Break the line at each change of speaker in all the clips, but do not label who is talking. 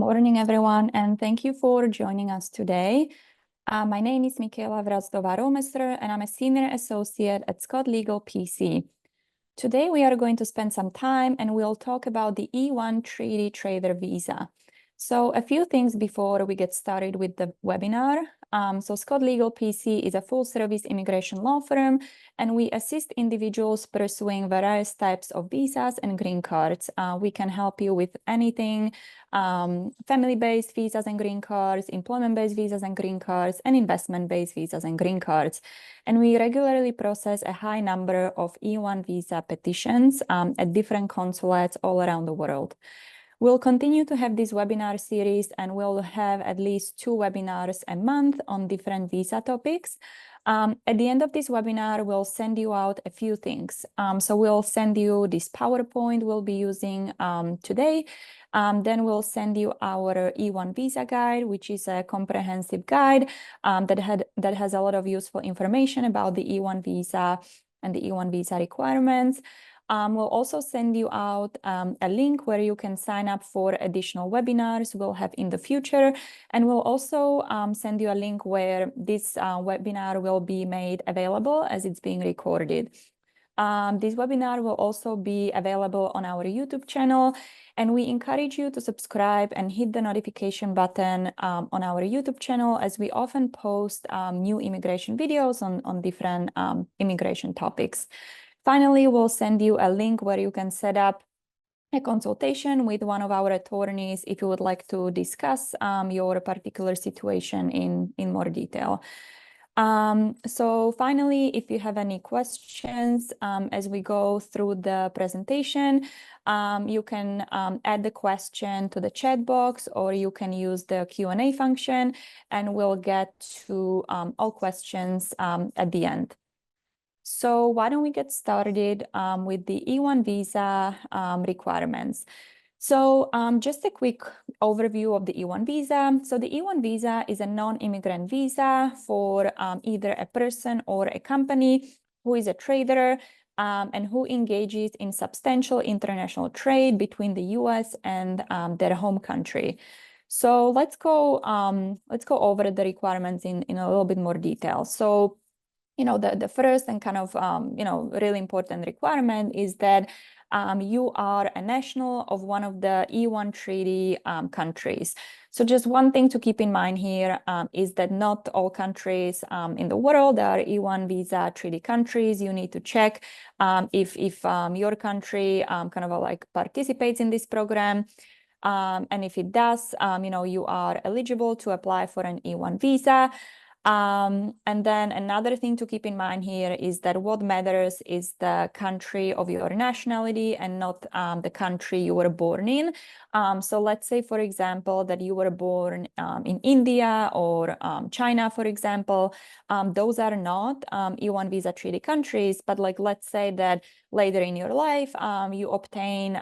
morning, everyone, and thank you for joining us today. My name is Michaela Vrazdova-Romester, and I'm a Senior Associate at Scott Legal PC. Today, we are going to spend some time and we'll talk about the E-1 Treaty Trader Visa. So a few things before we get started with the webinar. So Scott Legal PC is a full-service immigration law firm, and we assist individuals pursuing various types of visas and green cards. We can help you with anything, family-based visas and green cards, employment-based visas and green cards, and investment-based visas and green cards. And we regularly process a high number of E-1 visa petitions at different consulates all around the world. We'll continue to have this webinar series, and we'll have at least 2 webinars a month on different visa topics. At the end of this webinar, we'll send you out a few things. So we'll send you this PowerPoint we'll be using today. Then we'll send you our E-1 visa guide, which is a comprehensive guide that has a lot of useful information about the E-1 visa and the E-1 visa requirements. We'll also send you out a link where you can sign up for additional webinars we'll have in the future. And we'll also send you a link where this webinar will be made available as it's being recorded. This webinar will also be available on our YouTube channel, and we encourage you to subscribe and hit the notification button on our YouTube channel, as we often post new immigration videos on different immigration topics. Finally, we'll send you a link where you can set up a consultation with one of our attorneys if you would like to discuss your particular situation in more detail. So finally, if you have any questions as we go through the presentation, you can add the question to the chat box, or you can use the Q&A function, and we'll get to all questions at the end. So why don't we get started with the E-1 visa requirements. So just a quick overview of the E-1 visa. So the E-1 visa is a non-immigrant visa for either a person or a company who is a trader and who engages in substantial international trade between the US and their home country. So let's go over the requirements in a little bit more detail. So the first and kind of, really important requirement is that you are a national of one of the E-1 treaty countries. So just one thing to keep in mind here is that not all countries in the world are E-1 visa treaty countries. You need to check if your country kind of like participates in this program. And if it does, you are eligible to apply for an E-1 visa. And then another thing to keep in mind here is that what matters is the country of your nationality and not the country you were born in. So let's say, for example, that you were born in India or China, for example. Those are not E-1 visa treaty countries, but like let's say that later in your life you obtain,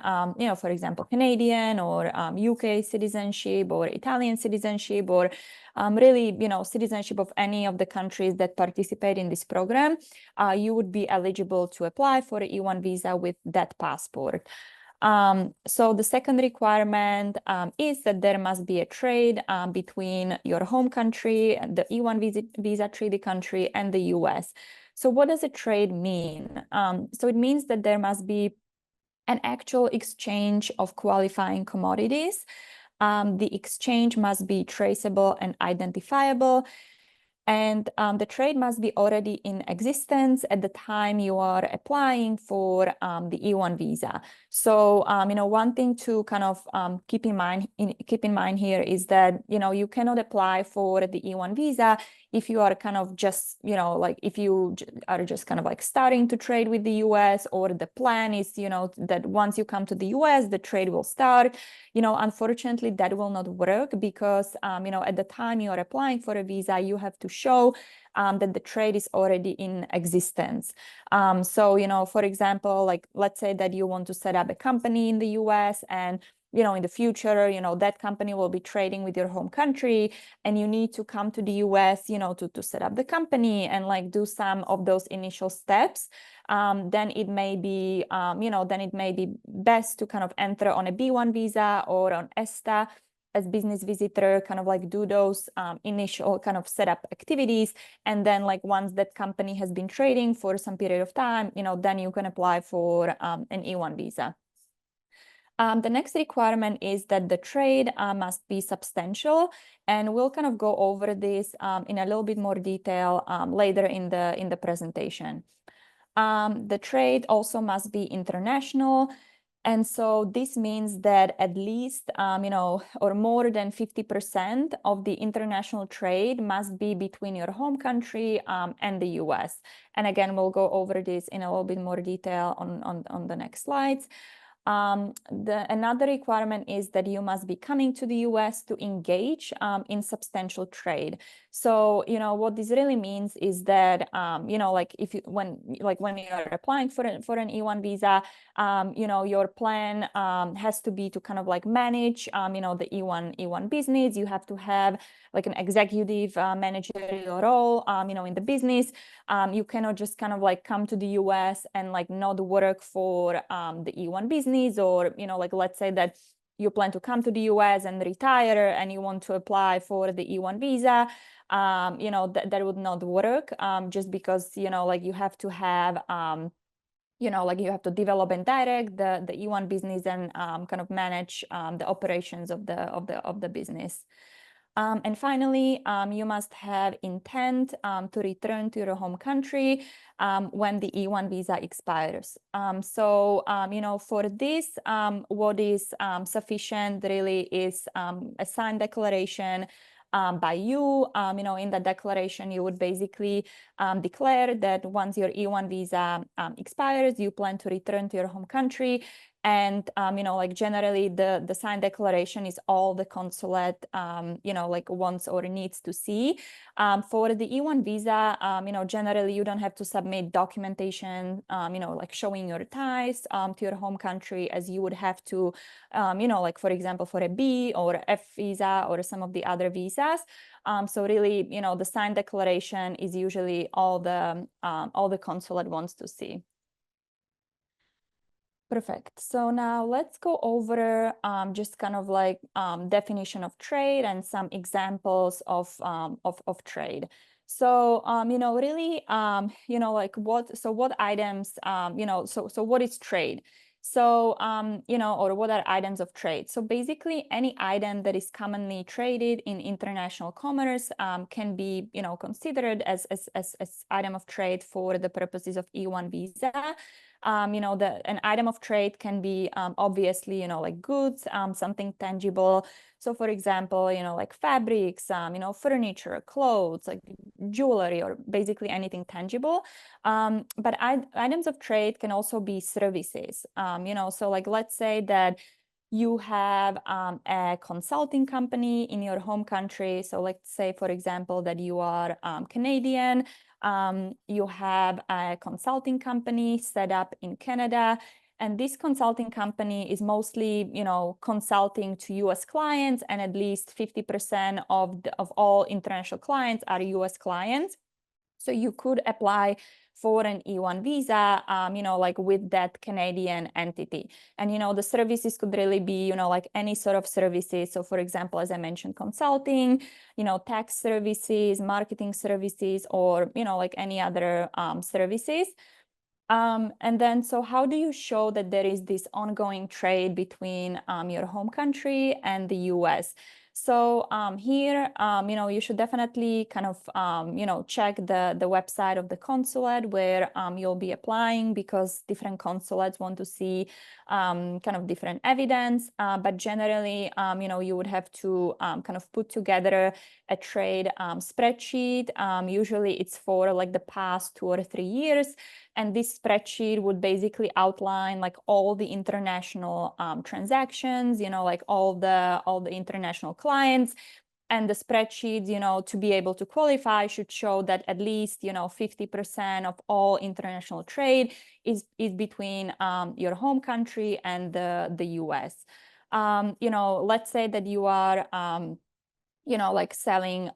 for example, Canadian or UK citizenship or Italian citizenship or really, citizenship of any of the countries that participate in this program, you would be eligible to apply for an E-1 visa with that passport. So the second requirement is that there must be a trade between your home country, the E-1 visa treaty country, and the US. So what does a trade mean? So it means that there must be an actual exchange of qualifying commodities. The exchange must be traceable and identifiable, and the trade must be already in existence at the time you are applying for the E-1 visa. So, one thing to kind of keep in mind here is that, you cannot apply for the E-1 visa if you are kind of just, if you are just kind of like starting to trade with the US, or the plan is, that once you come to the US, the trade will start. Unfortunately, that will not work because, at the time you are applying for a visa, you have to show that the trade is already in existence. So, for example, like let's say that you want to set up a company in the US, and in the future, that company will be trading with your home country, and you need to come to the US, to set up the company and like do some of those initial steps. Then it may be, best to kind of enter on a B1 visa or on ESTA, as business visitor, kind of like do those initial kind of setup activities. And then like once that company has been trading for some period of time, then you can apply for an E-1 visa. The next requirement is that the trade must be substantial, and we'll kind of go over this in a little bit more detail later in the presentation. The trade also must be international. And so this means that at least, or more than 50% of the international trade must be between your home country and the US. And again, we'll go over this in a little bit more detail on the next slides. Another requirement is that you must be coming to the US to engage in substantial trade. So, what this really means is that, like when you're applying for an E-1 visa, your plan has to be to kind of like manage, the E-1 business. You have to have like an executive managerial role, in the business. You cannot just kind of like come to the US and like not work for the E-1 business, or, like let's say that you plan to come to the US and retire and you want to apply for the E-1 visa. That would not work just because, like you have to have, like you have to develop and direct the E-1 business and kind of manage the operations of the business. And finally, you must have intent to return to your home country when the E-1 visa expires. For this, what is sufficient really is a signed declaration by you. In the declaration, you would basically declare that once your E-1 visa expires, you plan to return to your home country. And, like generally the signed declaration is all the consulate, like wants or needs to see. For the E-1 visa, generally you don't have to submit documentation, like showing your ties to your home country as you would have to, like for example, for a B or F visa or some of the other visas. So really, the signed declaration is usually all the consulate wants to see. Perfect. So now let's go over just kind of like definition of trade and some examples of trade. So really like what items so what is trade? So or what are items of trade? So basically any item that is commonly traded in international commerce can be considered as item of trade for the purposes of E-1 visa. An item of trade can be obviously, like goods, something tangible. So for example, like fabrics, furniture, clothes, like jewelry, or basically anything tangible. But items of trade can also be services. So like let's say that you have a consulting company in your home country. So let's say, for example, that you are Canadian. You have a consulting company set up in Canada, and this consulting company is mostly, consulting to US clients, and at least 50% of all international clients are US clients. So you could apply for an E-1 visa, like with that Canadian entity. And, the services could really be, like any sort of services. So for example, as I mentioned, consulting, tax services, marketing services, or, like any other services. And then, so how do you show that there is this ongoing trade between your home country and the US? So here, you should definitely kind of, check the website of the consulate where you'll be applying, because different consulates want to see kind of different evidence. But generally, you would have to kind of put together a trade spreadsheet. Usually it's for like the past 2 or 3 years. And this spreadsheet would basically outline like all the international transactions, like all the international clients. And the spreadsheet, to be able to qualify, should show that at least, 50% of all international trade is between your home country and the US. Let's say that you are like selling,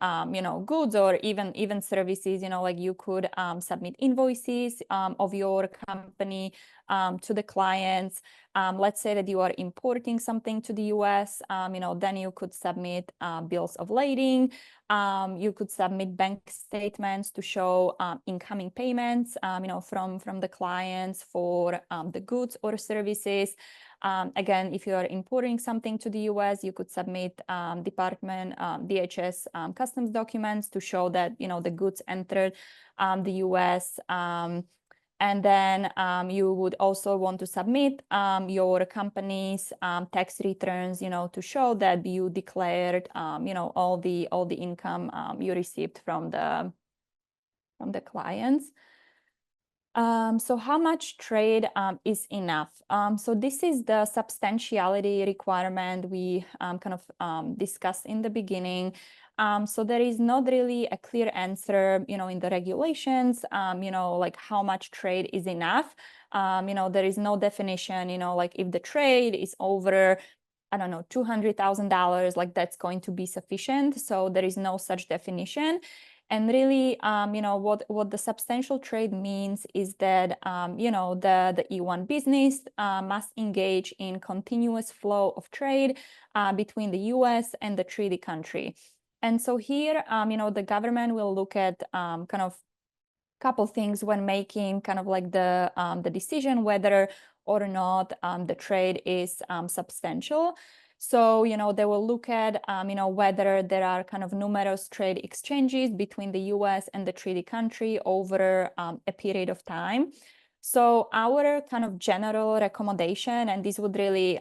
goods or even services, like you could submit invoices of your company to the clients. Let's say that you are importing something to the US, then you could submit bills of lading. You could submit bank statements to show incoming payments, from the clients for the goods or services. Again, if you are importing something to the US, you could submit DHS customs documents to show that, the goods entered the US. And then you would also want to submit your company's tax returns, to show that you declared, all the income you received from the clients. So how much trade is enough? So this is the substantiality requirement we discussed in the beginning. So there is not really a clear answer, in the regulations, like how much trade is enough. There is no definition, like if the trade is over, I don't know, $200,000, like that's going to be sufficient. So there is no such definition. And really, what the substantial trade means is that, the E-1 business must engage in continuous flow of trade between the US and the treaty country. And so here, the government will look at couple things when making the decision whether or not the trade is substantial. So, they will look at, whether there are numerous trade exchanges between the US and the treaty country over a period of time. So our general recommendation, and this would really,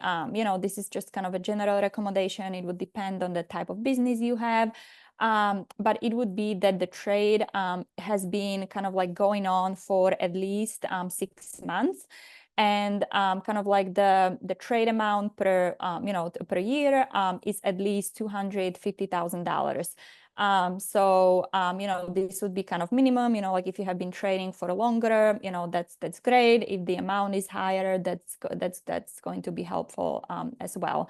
this is just a general recommendation. It would depend on the type of business you have. But it would be that the trade has been going on for at least 6 months. And the trade amount per per year is at least $250,000. So this would be minimum, like if you have been trading for longer, that's great. If the amount is higher, that's going to be helpful as well.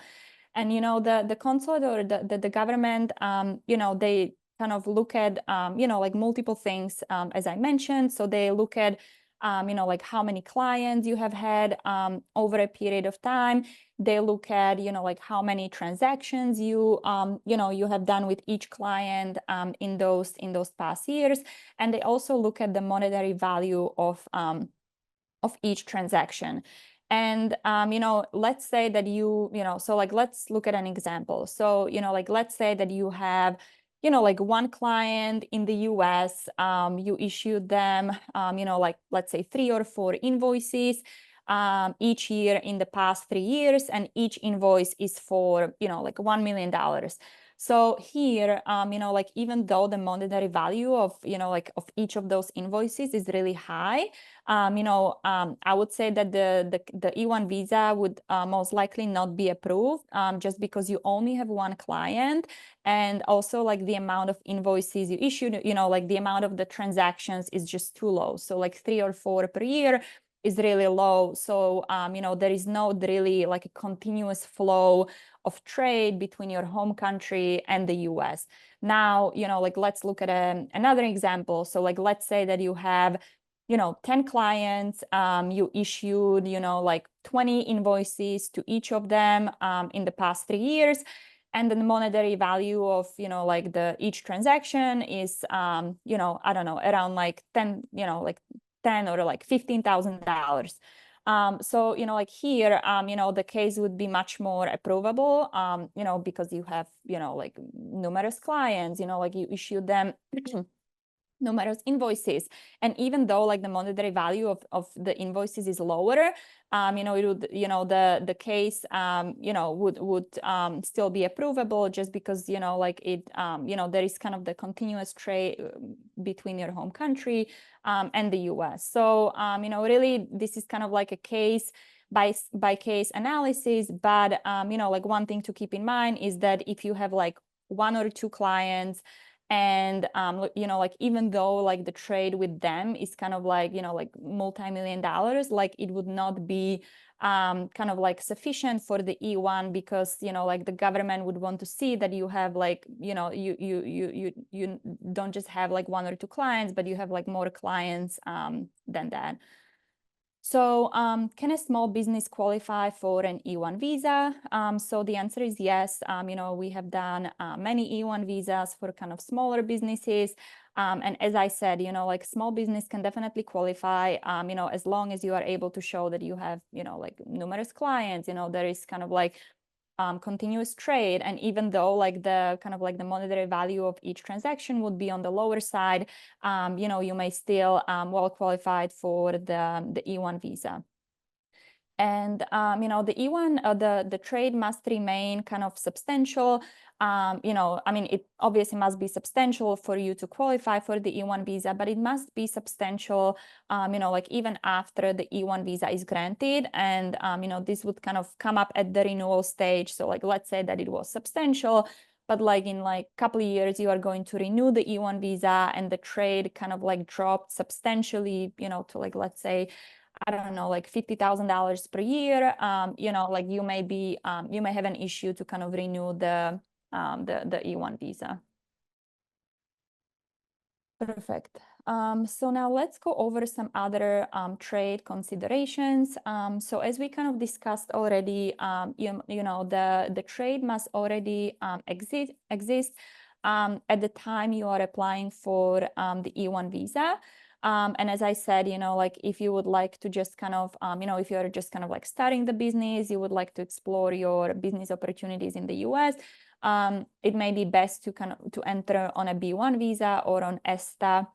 And the consulate or the government, they look at like multiple things, as I mentioned. So they look at like how many clients you have had over a period of time. They look at like how many transactions you you have done with each client in those past years. And they also look at the monetary value of each transaction. And, let's say that so like, let's look at an example. So, like, let's say that you have, like one client in the US, you issued them, like, let's say 3 or 4 invoices each year in the past 3 years, and each invoice is for, like $1 million. So here, like even though the monetary value of, like of each of those invoices is really high, I would say that the E-1 visa would most likely not be approved just because you only have one client. And also like the amount of invoices you issued, like the amount of the transactions is just too low. So like 3 or 4 per year is really low. So, there is no really like a continuous flow of trade between your home country and the US. Now, like let's look at another example. So like, let's say that you have, 10 clients, you issued, like 20 invoices to each of them in the past 3 years. And then the monetary value of, like each transaction is, I don't know, around like 10, like 10 or like $15,000. So, like here, the case would be much more approvable, because you have, like numerous clients, like you issue them numerous invoices. And even though like the monetary value of the invoices is lower, it would, the case, would still be approvable just because, like it, there is the continuous trade between your home country and the US. So, really, this is like a case by case analysis. But, like one thing to keep in mind is that if you have like 1 or 2 clients, and like even though like the trade with them is like like multi-million dollars, like it would not be kind of like sufficient for the E-1 because, you know, like the government would want to see that you have like, you know, you don't just have like 1 or 2 clients, but you have like more clients than that. So can a small business qualify for an E-1 visa? So the answer is yes. You know, we have done many E-1 visas for kind of smaller businesses. And as I said, you know, like small business can definitely qualify, you know, as long as you are able to show that you have, you know, like numerous clients, you know, there is kind of like continuous trade. And even though like the kind of like the monetary value of each transaction would be on the lower side, you know, you may still well qualified for the E-1 visa. And, you know, the E-1, the trade must remain kind of substantial. You know, I mean, it obviously must be substantial for you to qualify for the E-1 visa, but it must be substantial, you know, like even after the E-1 visa is granted. And, you know, this would kind of come up at the renewal stage. So like, let's say that it was substantial, but like in like a couple of years, you are going to renew the E-1 visa and the trade kind of like dropped substantially, you know, to like, let's say, I don't know, like $50,000 per year, you know, like you may have an issue to kind of renew the E-1 visa. Perfect. So now let's go over some other trade considerations. So as we kind of discussed already, you know, the trade must already exist at the time you are applying for the E-1 visa. And as I said, you know, like if you would like to just kind of, you know, if you're just kind of like starting the business, you would like to explore your business opportunities in the US, it may be best to kind of to enter on a B1 visa or on ESTA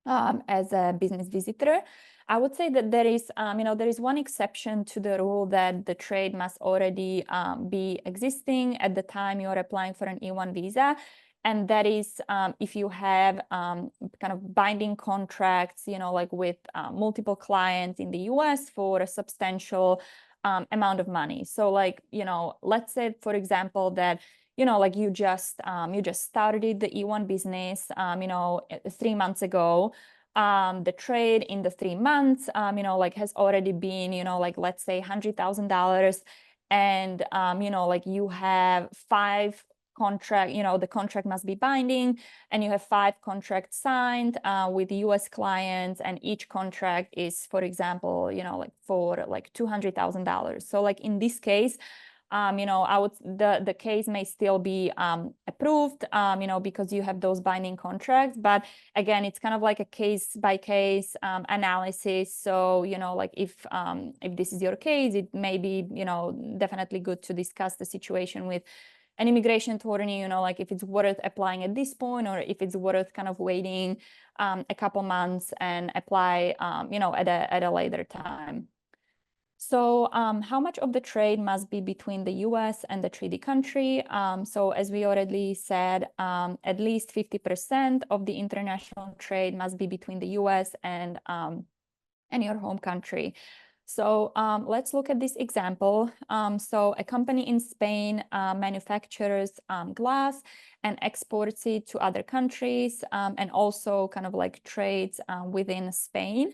as a business visitor. I would say that there is, you know, there is one exception to the rule that the trade must already be existing at the time you are applying for an E-1 visa. And that is if you have kind of binding contracts, you know, like with multiple clients in the US for a substantial amount of money. So like, you know, let's say, for example, that you know, like you just started the E-1 business, you know, 3 months ago. The trade in the 3 months, you know, like has already been, you know, like let's say $100,000, and you know, like you have 5 contract, you know, the contract must be binding, and you have 5 contracts signed with US clients, and each contract is, for example, you know, like for like $200,000. So like in this case, you know, the case may still be approved, you know, because you have those binding contracts. But again, it's kind of like a case by case analysis. So, you know, like if this is your case, it may be, you know, definitely good to discuss the situation with an immigration attorney, you know, like if it's worth applying at this point or if it's worth kind of waiting a couple months and apply, you know, at a later time. So how much of the trade must be between the US and the treaty country? So as we already said, at least 50% of the international trade must be between the US and your home country. So let's look at this example. So a company in Spain manufactures glass and exports it to other countries and also kind of like trades within Spain.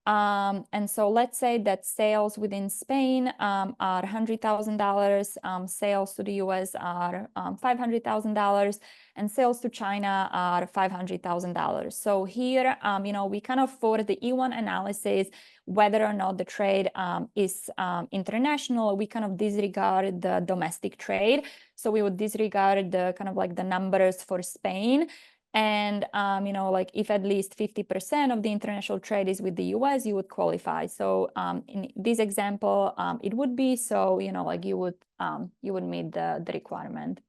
And so let's say that sales within Spain are $100,000, sales to the US are $500,000, and sales to China are $500,000. So here, you know, we kind of, for the E-1 analysis, whether or not the trade is international, we kind of disregard the domestic trade. So we would disregard the kind of like the numbers for Spain. And, you know, like if at least 50% of the international trade is with the US, you would qualify. So in this example, it would be, so, you know, like you would meet the requirement.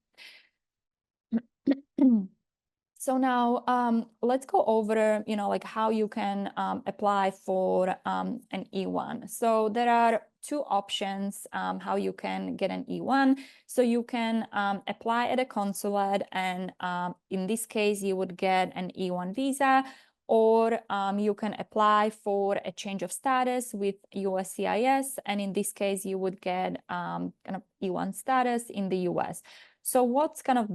So now let's go over, you know, like how you can apply for an E-1. So there are 2 options how you can get an E-1. So you can apply at a consulate, and in this case, you would get an E-1 visa, or you can apply for a change of status with USCIS, and in this case, you would get kind of E-1 status in the US. So what's kind of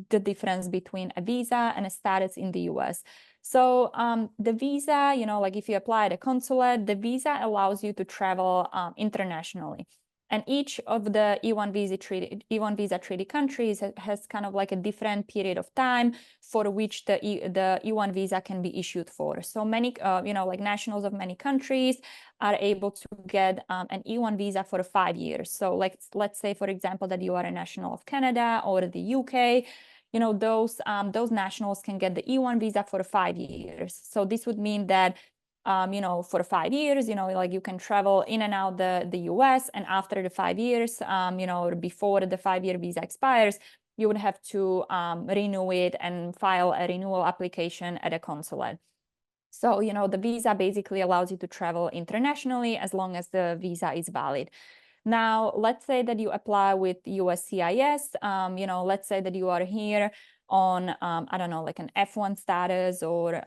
the difference between a visa and a status in the US? So the visa, like if you apply at a consulate, the visa allows you to travel internationally. And each of the E-1 visa treaty countries has kind of like a different period of time for which the E-1 visa can be issued for. So many, like nationals of many countries are able to get an E-1 visa for 5 years. So let's say, for example, that you are a national of Canada or the UK, those nationals can get the E-1 visa for 5 years. So this would mean that for 5 years, like you can travel in and out the US, and after the 5 years, or before the 5-year visa expires, you would have to renew it and file a renewal application at a consulate. So, the visa basically allows you to travel internationally as long as the visa is valid. Now, let's say that you apply with USCIS, let's say that you are here on, I don't know, like an F1 status or,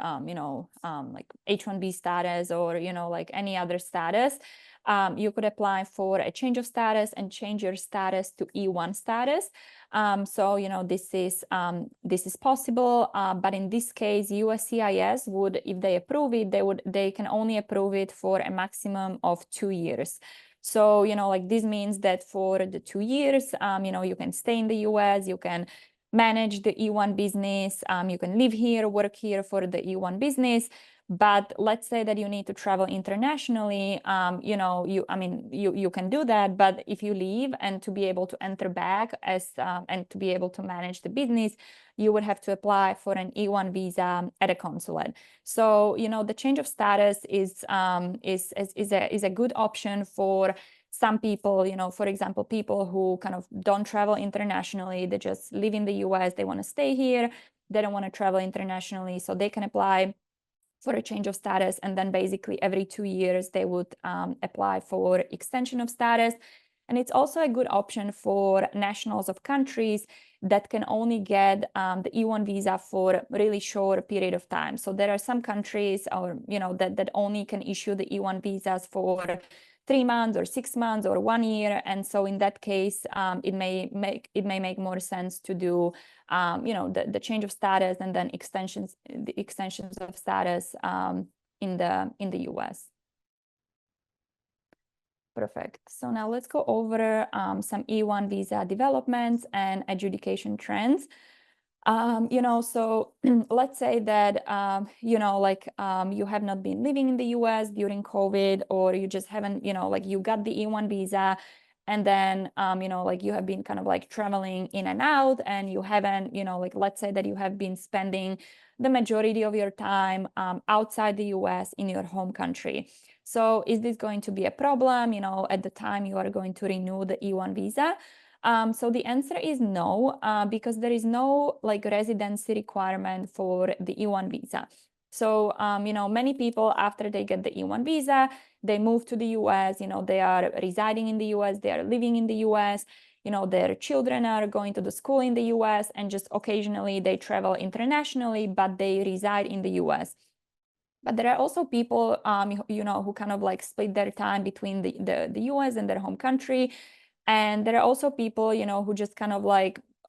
like H-1B status or, like any other status. You could apply for a change of status and change your status to E-1 status. So, this is possible, but in this case, USCIS would, if they approve it, they can only approve it for a maximum of 2 years. So, like this means that for the 2 years, you can stay in the US, you can manage the E-1 business, you can live here, work here for the E-1 business. But let's say that you need to travel internationally, you can do that. But if you leave and to be able to enter back and to be able to manage the business, you would have to apply for an E-1 visa at a consulate. So, the change of status is a good option for some people, for example, people who kind of don't travel internationally, they just live in the US, they want to stay here, they don't want to travel internationally, so they can apply for a change of status, and then basically every 2 years they would apply for extension of status. And it's also a good option for nationals of countries that can only get the E-1 visa for a really short period of time. So there are some countries that only can issue the E-1 visas for 3 months or 6 months or 1 year. And so in that case, it may make more sense to do the change of status and then the extensions of status in the US. Perfect. So now let's go over some E-1 visa developments and adjudication trends. So let's say that, you have not been living in the US during COVID, or you just haven't, you got the E-1 visa, and then, you have been kind of like traveling in and out, and you haven't, let's say that you have been spending the majority of your time outside the US in your home country. So is this going to be a problem, at the time you are going to renew the E-1 visa? So the answer is no, because there is no residency requirement for the E-1 visa. So, many people, after they get the E-1 visa, they move to the US, they are residing in the US, they are living in the US, their children are going to the school in the US, and just occasionally they travel internationally, but they reside in the US. But there are also people, who kind of split their time between the US and their home country. And there are also people, who just kind of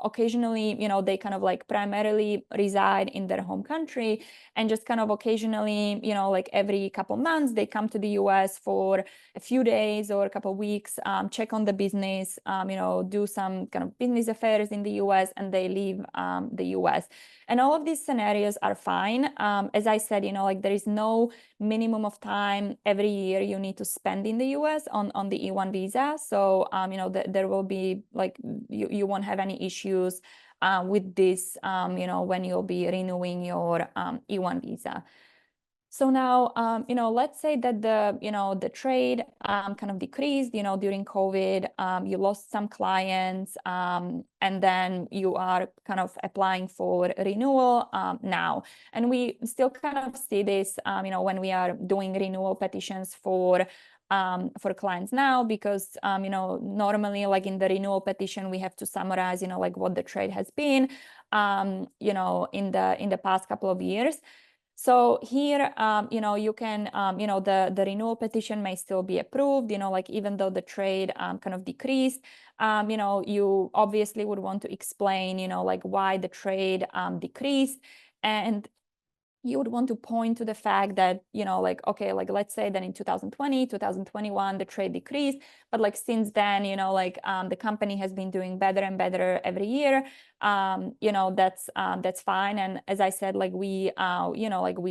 occasionally, they kind of primarily reside in their home country, and just kind of occasionally, every couple months, they come to the US for a few days or a couple of weeks, check on the business, do some kind of business affairs in the US, and they leave the US. And all of these scenarios are fine. As I said, there is no minimum of time every year you need to spend in the US on the E-1 visa. So, there will be you won't have any issues with this, when you'll be renewing your E-1 visa. So now, let's say that the trade kind of decreased, during COVID, you lost some clients, and then you are kind of applying for renewal now. And we still kind of see this, when we are doing renewal petitions for clients now, because, normally in the renewal petition, we have to summarize, what the trade has been, in the past couple of years. So here, you can, the renewal petition may still be approved, like even though the trade kind of decreased, you obviously would want to explain, like why the trade decreased. And you would want to point to the fact that, like, okay, like let's say that in 2020, 2021, the trade decreased, but like since then, the company has been doing better and better every year. That's fine. And as I said, like we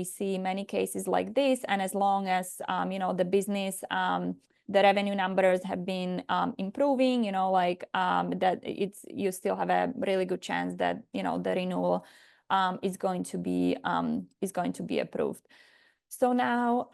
see many cases like this. And as long as, the business, the revenue numbers have been improving, that you still have a really good chance that, the renewal is going to be approved. So now,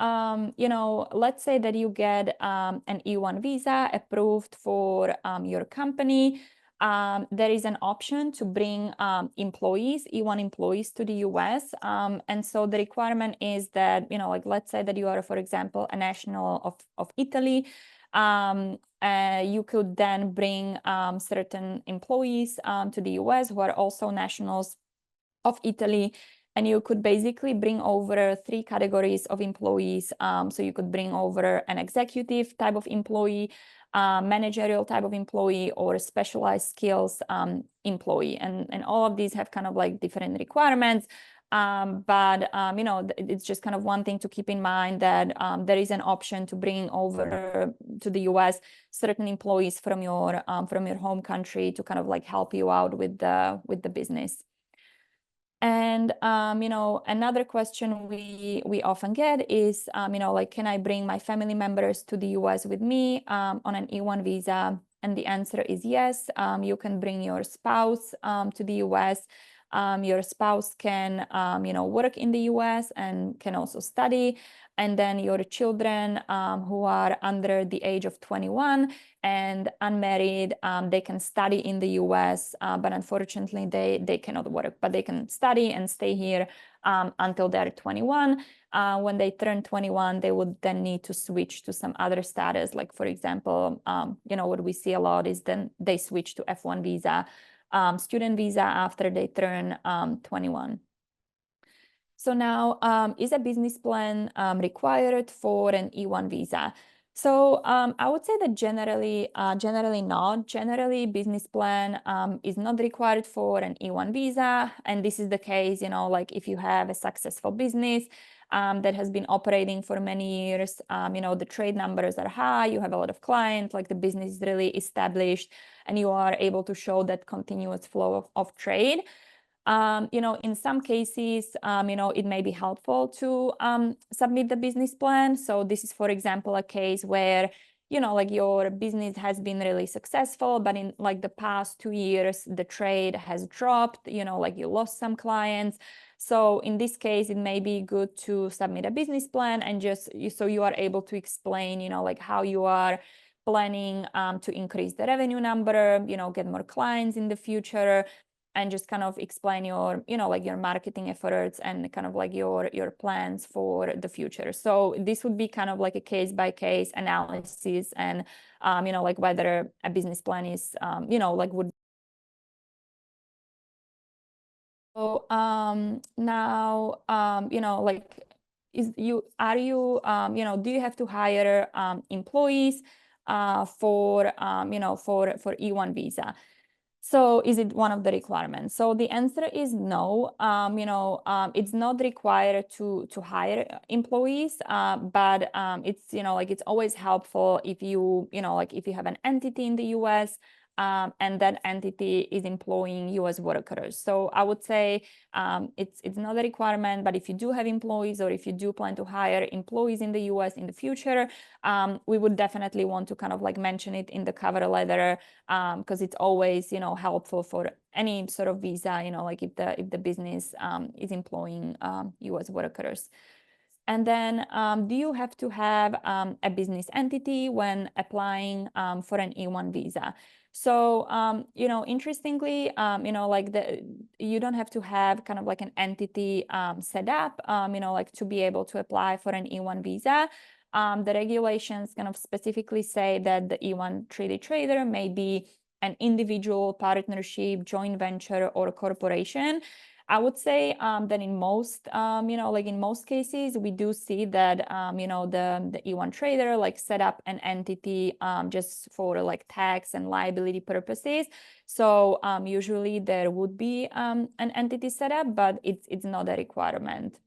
let's say that you get an E-1 visa approved for your company. There is an option to bring employees, E-1 employees to the US. And so the requirement is that, like let's say that you are, for example, a national of Italy. You could then bring certain employees to the US who are also nationals of Italy, and you could basically bring over 3 categories of employees. So you could bring over an executive type of employee, managerial type of employee, or specialized skills employee. And all of these have kind of like different requirements. But it's just kind of one thing to keep in mind, that there is an option to bring over to the US certain employees from your home country to kind of like help you out with the business. And, another question we often get is, like, can I bring my family members to the US with me on an E-1 visa? And the answer is yes. You can bring your spouse to the US. Your spouse can, work in the US and can also study. And then your children who are under the age of 21 and unmarried, they can study in the US, but unfortunately they cannot work, but they can study and stay here until they're 21. When they turn 21, they would then need to switch to some other status. Like, for example, what we see a lot is then they switch to F1 visa, student visa after they turn 21. So now, is a business plan required for an E-1 visa? So I would say that generally not. Generally, business plan is not required for an E-1 visa. And this is the case, like if you have a successful business that has been operating for many years, the trade numbers are high, you have a lot of clients, like the business is really established, and you are able to show that continuous flow of trade. In some cases, it may be helpful to submit the business plan. So this is, for example, a case where, like your business has been really successful, but in like the past 2 years, the trade has dropped, like you lost some clients. So in this case, it may be good to submit a business plan and so you are able to explain, like how you are planning to increase the revenue number, get more clients in the future, and just kind of explain your, like your marketing efforts and kind of like your plans for the future. So this would be kind of like a case-by-case analysis, and, like whether a business plan is, like would. So now, like, do you have to hire employees for, for E-1 visa? So is it one of the requirements? So the answer is no. It's not required to hire employees, but it's, like it's always helpful if you, like if you have an entity in the US, and that entity is employing US workers. So I would say it's not a requirement, but if you do have employees, or if you do plan to hire employees in the US in the future, we would definitely want to kind of like mention it in the cover letter, because it's always, helpful for any sort of visa, like if the business is employing US workers. And then, do you have to have a business entity when applying for an E-1 visa? So, interestingly, like you don't have to have kind of like an entity set up, like to be able to apply for an E-1 visa. The regulations kind of specifically say that the E-1 treaty trader may be an individual, partnership, joint venture, or corporation. I would say that in most, like in most cases, we do see that, the E-1 trader like set up an entity just for like tax and liability purposes. So usually there would be an entity set up, but it's not a requirement.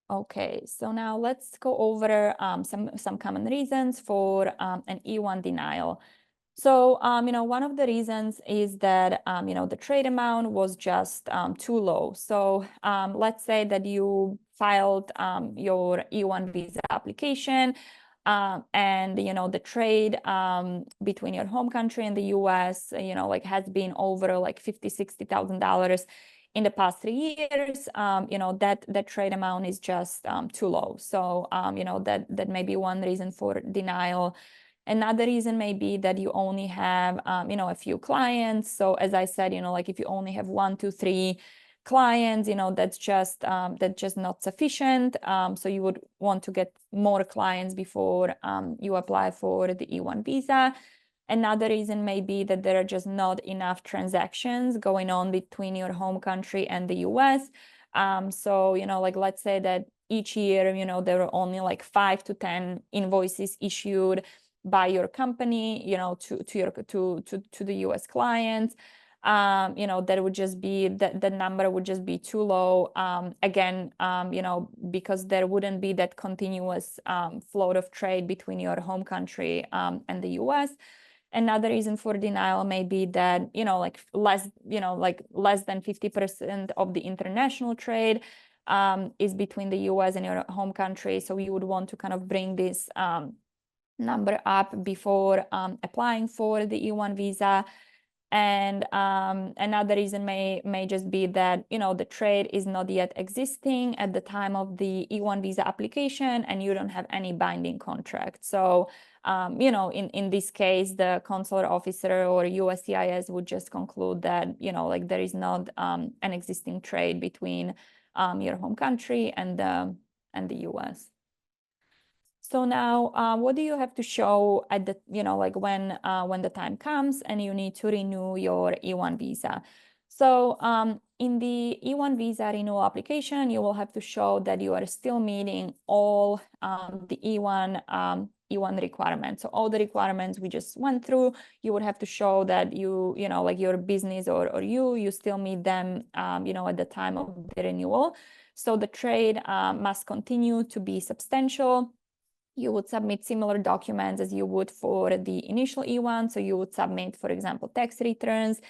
Okay, so now let's go over some common reasons for an E-1 denial. So, one of the reasons is that, the trade amount was just too low. So let's say that you filed your E-1 visa application and, the trade between your home country and the US, like has been over like $50,000-$60,000 in the past 3 years. That trade amount is just too low. So, that may be one reason for denial. Another reason may be that you only have, a few clients. So as I said, like if you only have 1, 2, 3 clients, that's just not sufficient. So you would want to get more clients before you apply for the E-1 visa. Another reason may be that there are just not enough transactions going on between your home country and the US. So, like let's say that each year, there are only like 5 to 10 invoices issued by your company, to the US clients. That would just be the number would just be too low. Again, because there wouldn't be that continuous flow of trade between your home country and the US. Another reason for denial may be that, like less than 50% of the international trade is between the US and your home country. So you would want to kind of bring this number up before applying for the E-1 visa. And another reason may just be that, the trade is not yet existing at the time of the E-1 visa application and you don't have any binding contract. So, in this case, the consular officer or USCIS would just conclude that, like there is not an existing trade between your home country and the US. So now, what do you have to show at the, like when the time comes and you need to renew your E-1 visa? So in the E-1 visa renewal application, you will have to show that you are still meeting all the E-1 requirements. So all the requirements we just went through, you would have to show that like your business or you still meet them, at the time of the renewal. So the trade must continue to be substantial. You would submit similar documents as you would for the initial E-1. So you would submit, for example, tax returns,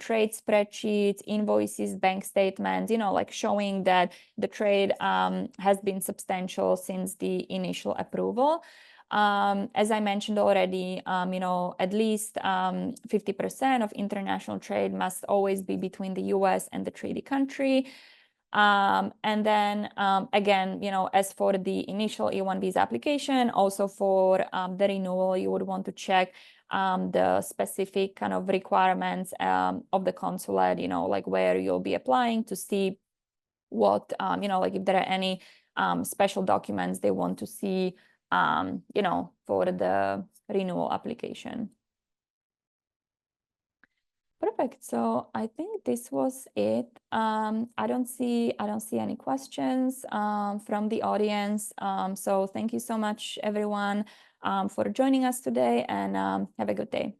trade spreadsheets, invoices, bank statements, like showing that the trade has been substantial since the initial approval. As I mentioned already, at least 50% of international trade must always be between the US and the treaty country. And then again, as for the initial E-1 visa application, also for the renewal, you would want to check the specific kind of requirements of the consulate, like where you'll be applying to see what, like if there are any special documents they want to see, for the renewal application. Perfect. So I think this was it. I don't see any questions from the audience. So thank you so much, everyone, for joining us today, and have a good day.